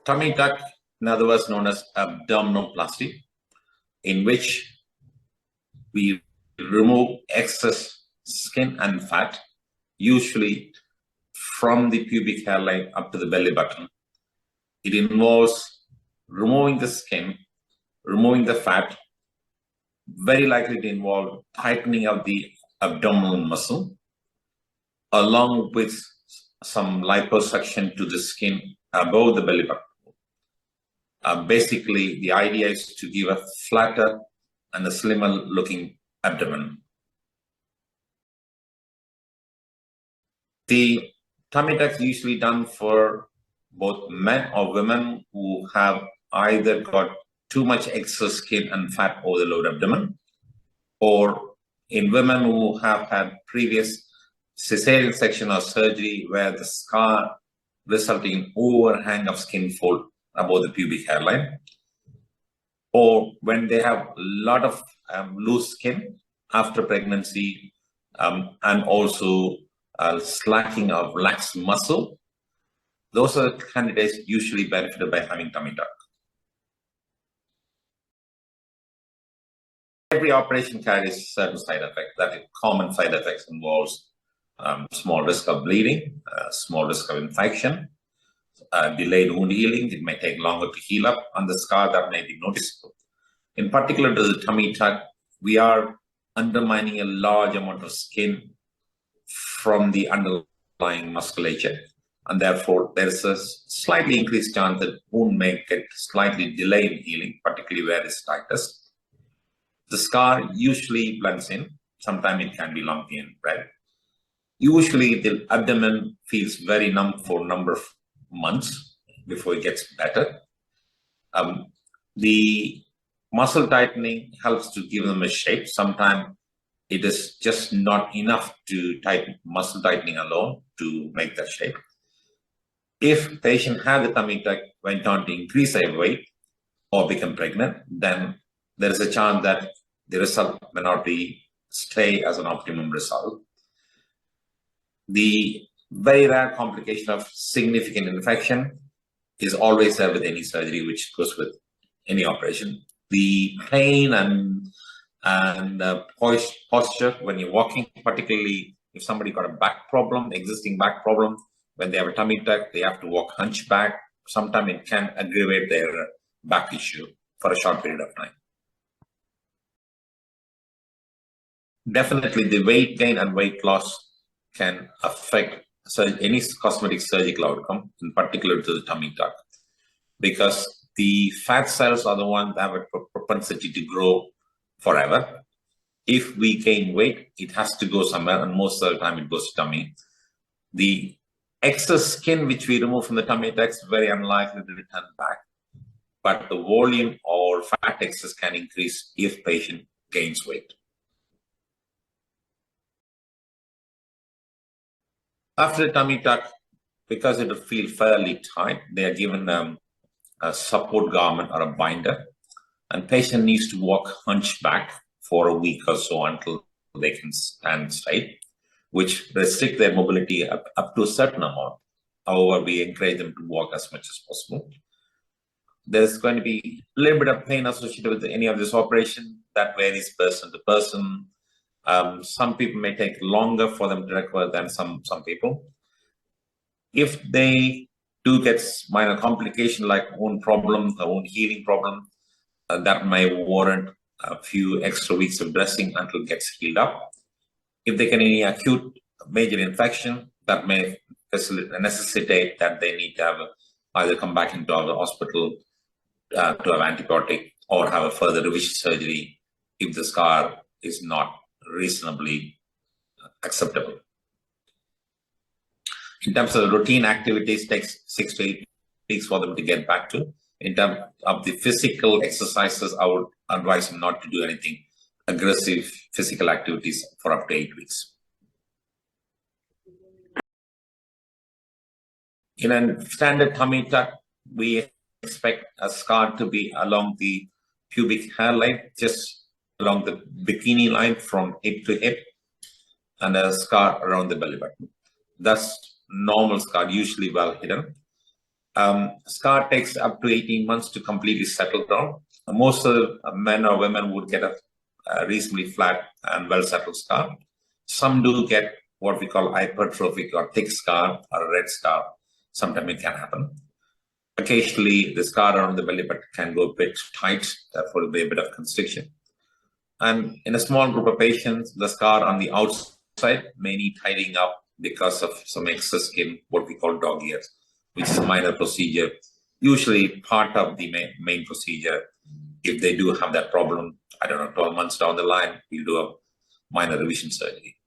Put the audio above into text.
Tummy tuck, in other words known as abdominoplasty, in which we remove excess skin and fat, usually from the pubic hairline up to the belly button. It involves removing the skin, removing the fat, very likely to involve tightening of the abdominal muscle, along with some liposuction to the skin above the belly button. Basically, the idea is to give a flatter and a slimmer looking abdomen. The tummy tuck is usually done for both men or women who have either got too much excess skin and fat over the lower abdomen, or in women who have had previous cesarean section or surgery where the scar resulting in overhang of skin fold above the pubic hairline, or when they have a lot of loose skin after pregnancy, and also slacking of lax muscle. Those are the candidates usually benefited by having tummy tuck. Every operation carries certain side effects. That common side effects involves small risk of bleeding, small risk of infection, delayed wound healing. It may take longer to heal up, and the scar that may be noticeable. In particular to the tummy tuck, we are undermining a large amount of skin from the underlying musculature, and therefore there is a slightly increased chance that wound may get slightly delayed in healing, particularly where it's tightest. The scar usually blends in. Sometimes it can be lumpy and red. Usually the abdomen feels very numb for a number of months before it gets better. The muscle tightening helps to give them a shape. Sometimes it is just not enough to tighten muscle tightening alone to make that shape. If patient had the tummy tuck, went on to increase their weight or become pregnant, then there is a chance that the result may not be stay as an optimum result. The very rare complication of significant infection is always there with any surgery, which goes with any operation. The pain and posture when you're walking, particularly if somebody got a back problem, existing back problem, when they have a tummy tuck, they have to walk hunchback. Sometimes it can aggravate their back issue for a short period of time. Definitely, the weight gain and weight loss can affect any cosmetic surgical outcome, in particular to the tummy tuck, because the fat cells are the ones that have a propensity to grow forever. If we gain weight, it has to go somewhere, and most of the time it goes to tummy. The excess skin which we remove from the tummy tuck is very unlikely to return back, but the volume or fat excess can increase if patient gains weight. After the tummy tuck, because it will feel fairly tight, they are given a support garment or a binder, and patient needs to walk hunchback for a week or so until they can stand straight, which restrict their mobility up to a certain amount. However, we encourage them to walk as much as possible. There's going to be a little bit of pain associated with any of this operation. That varies person to person. Some people may take longer for them to recover than some people. If they do get minor complication like wound problems, or wound healing problem, that may warrant a few extra weeks of dressing until it gets healed up. If they get any acute major infection, that may necessitate that they need to have either come back into the hospital to have antibiotic or have a further revision surgery if the scar is not reasonably acceptable. In terms of the routine activities, takes 6 to 8 weeks for them to get back to. In terms of the physical exercises, I would advise them not to do anything aggressive physical activities for up to 8 weeks. In a standard tummy tuck, we expect a scar to be along the pubic hairline, just along the bikini line from hip to hip, and a scar around the belly button. That's normal scar, usually well hidden. Scar takes up to 18 months to completely settle down. Most of the men or women would get a reasonably flat and well-settled scar. Some do get what we call hypertrophic or thick scar or a red scar. Sometimes it can happen. Occasionally, the scar around the belly button can go a bit tight, therefore there will be a bit of constriction. And in a small group of patients, the scar on the outside may need tidying up because of some excess skin, what we call dog ears, which is a minor procedure, usually part of the main procedure. If they do have that problem, I don't know, 12 months down the line, we'll do a minor revision surgery.